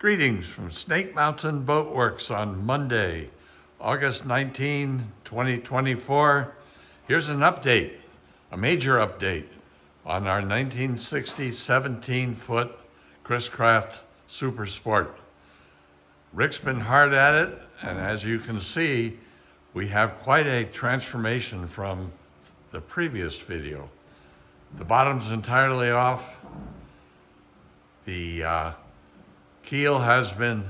Greetings from Snake Mountain Boat Works on Monday, August 19, 2024. Here's an update, a major update on our 1960 17-foot Chris Craft Super Sport. Rick's been hard at it, and as you can see, we have quite a transformation from the previous video. The bottom's entirely off. The keel has been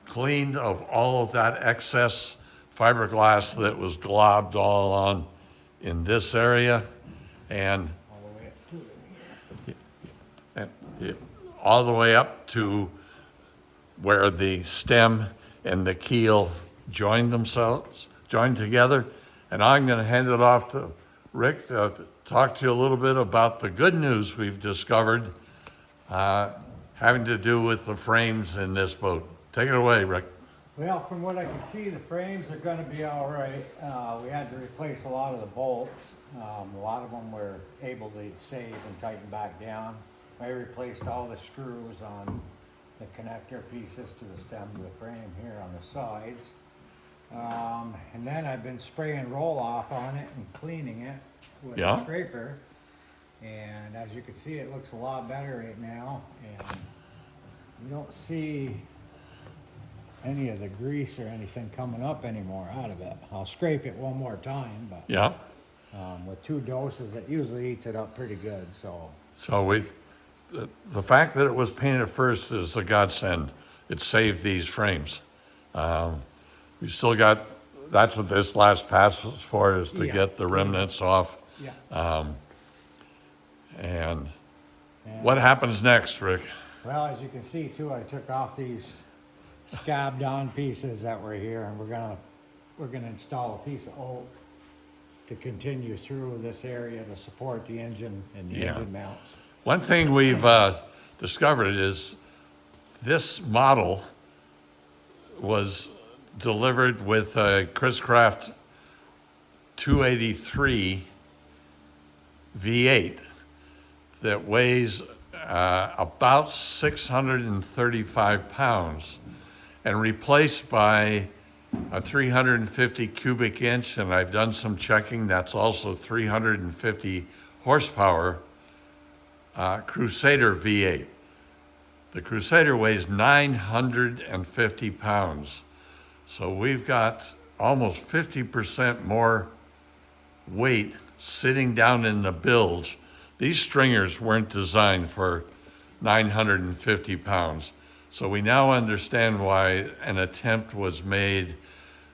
cleaned of all of that excess fiberglass that was globbed all on in this area, and all the way up to where the stem and the keel join together. And I'm going to hand it off to Rick to talk to you a little bit about the good news we've discovered having to do with the frames in this boat. Take it away, Rick. Well, from what I can see, the frames are going to be all right. We had to replace a lot of the bolts. A lot of them were able to save and tighten back down. I replaced all the screws on the connector pieces to the stem of the frame here on the sides. And then I've been spraying roll-off on it and cleaning it with a scraper. And as you can see, it looks a lot better right now. And you don't see any of the grease or anything coming up anymore out of it. I'll scrape it one more time, but with 2 doses, it usually eats it up pretty good. So the fact that it was painted first is a godsend. It saved these frames. We still got, that's what this last pass was for, is to get the remnants off. And what happens next, Rick? Well, as you can see too, I took off these scabbed on pieces that were here, and we're gonna install a piece of oak to continue through this area to support the engine and the engine mounts. One thing we've discovered is this model was delivered with a Chris Craft 283 V8 that weighs about 635 pounds and replaced by a 350 cubic inch, and I've done some checking, that's also 350 horsepower Crusader V8. The Crusader weighs 950 pounds. So we've got almost 50% more weight sitting down in the bilge. These stringers weren't designed for 950 pounds. So we now understand why an attempt was made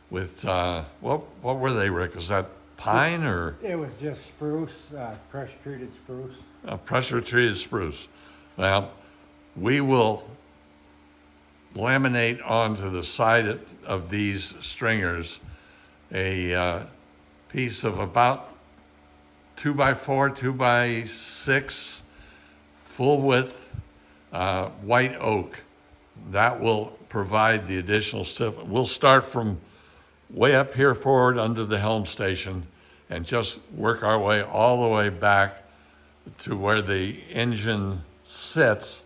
with, what were they, Rick? Was that pine or? It was just spruce, pressure-treated spruce. Pressure-treated spruce. Well, we will laminate onto the side of these stringers a piece of about 2x4, 2x6, full width white oak. That will provide the additional stiffness. We'll start from way up here forward under the helm station and just work our way all the way back to where the engine sits,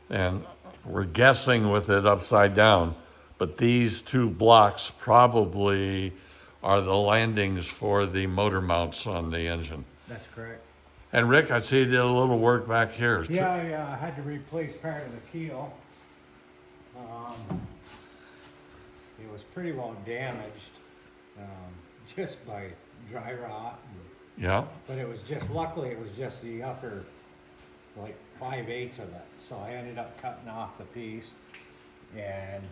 and we're guessing with it upside down, but these 2 blocks probably are the landings for the motor mounts on the engine. That's correct. And Rick, I see you did a little work back here. Yeah, I had to replace part of the keel. It was pretty well damaged just by dry rot. But it was just, luckily it was just the upper, like 5/8 of it. So I ended up cutting off the piece and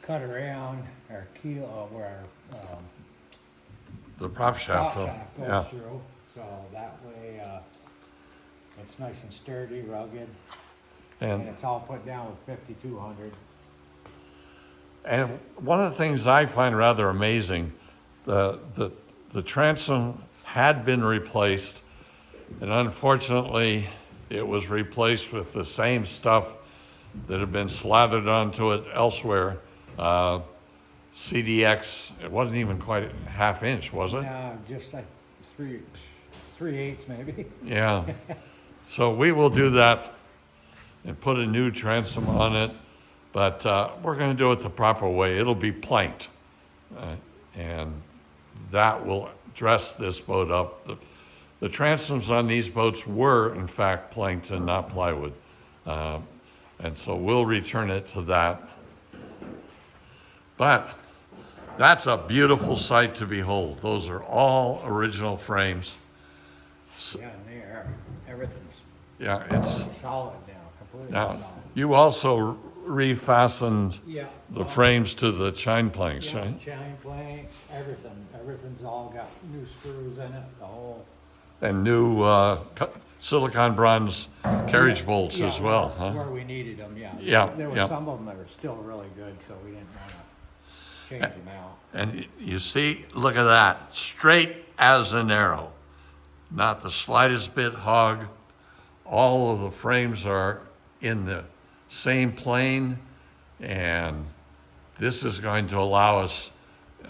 cut around our keel where our the prop shaft goes through. So that way it's nice and sturdy, rugged, and it's all put down with 5200. And one of the things I find rather amazing, the transom had been replaced, and unfortunately it was replaced with the same stuff that had been slathered onto it elsewhere. CDX, it wasn't even quite a 1/2 inch, was it? No, just like 3/8 maybe. Yeah. So we will do that and put a new transom on it, but we're going to do it the proper way. It'll be planked, and that will dress this boat up. The transoms on these boats were, in fact, planked and not plywood, and so we'll return it to that. But that's a beautiful sight to behold. Those are all original frames. Yeah, and there, everything's Yeah, it's solid now, completely now. solid. You also refastened Yeah. the frames to the chine planks, Yeah, right? chine planks, everything's all got new screws in it, the whole. And new silicon bronze carriage bolts as Yeah, well, huh? Where we needed them, yeah. Yeah, There were yeah. some of them that were still really good, so we didn't wanna change them out. And you see, look at that, straight as an arrow, not the slightest bit hog. All of the frames are in the same plane, and this is going to allow us,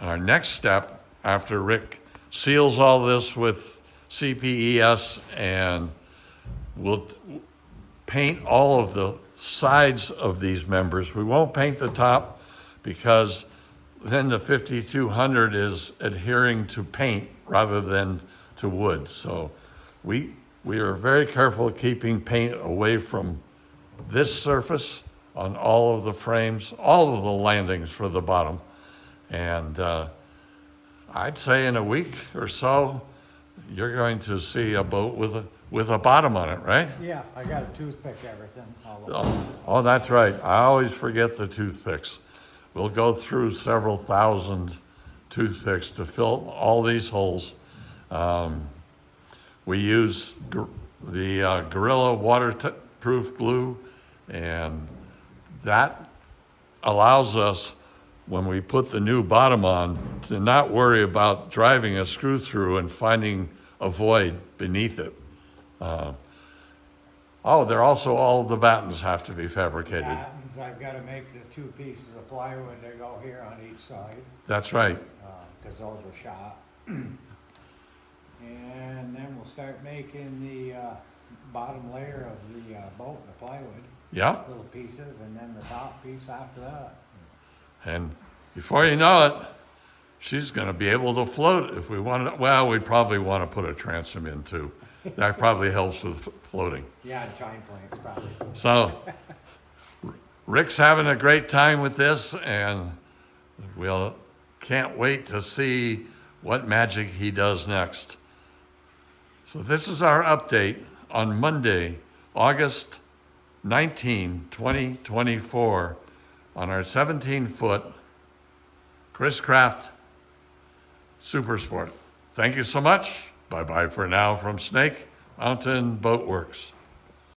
our next step, after Rick seals all this with CPES, and we'll paint all of the sides of these members. We won't paint the top because then the 5200 is adhering to paint rather than to wood. So we are very careful keeping paint away from this surface on all of the frames, all of the landings for the bottom. And I'd say in a week or so, you're going to see a boat with a bottom on it, right? Yeah, I got a toothpick everything, all of them. Oh, that's right. I always forget the toothpicks. We'll go through several thousand toothpicks to fill all these holes. We use the Gorilla waterproof glue, and that allows us, when we put the new bottom on, to not worry about driving a screw through and finding a void beneath it. They're also, all the battens have to be fabricated. Battens, I've gotta make the 2 pieces of plywood that go here on each side, That's right. cause those were shot. And then we'll start making the, bottom layer of the, boat, the plywood, Yeah. little pieces, and then the top piece after that. And before you know it, she's going to be able to float if we want to. Well, we probably want to put a transom in too. That probably helps with floating. Yeah, and chine planks probably. So Rick's having a great time with this, and we'll can't wait to see what magic he does next. So this is our update on Monday, August 19, 2024, on our 17-foot Chris Craft Super Sport. Thank you so much. Bye-bye for now from Snake Mountain Boat Works.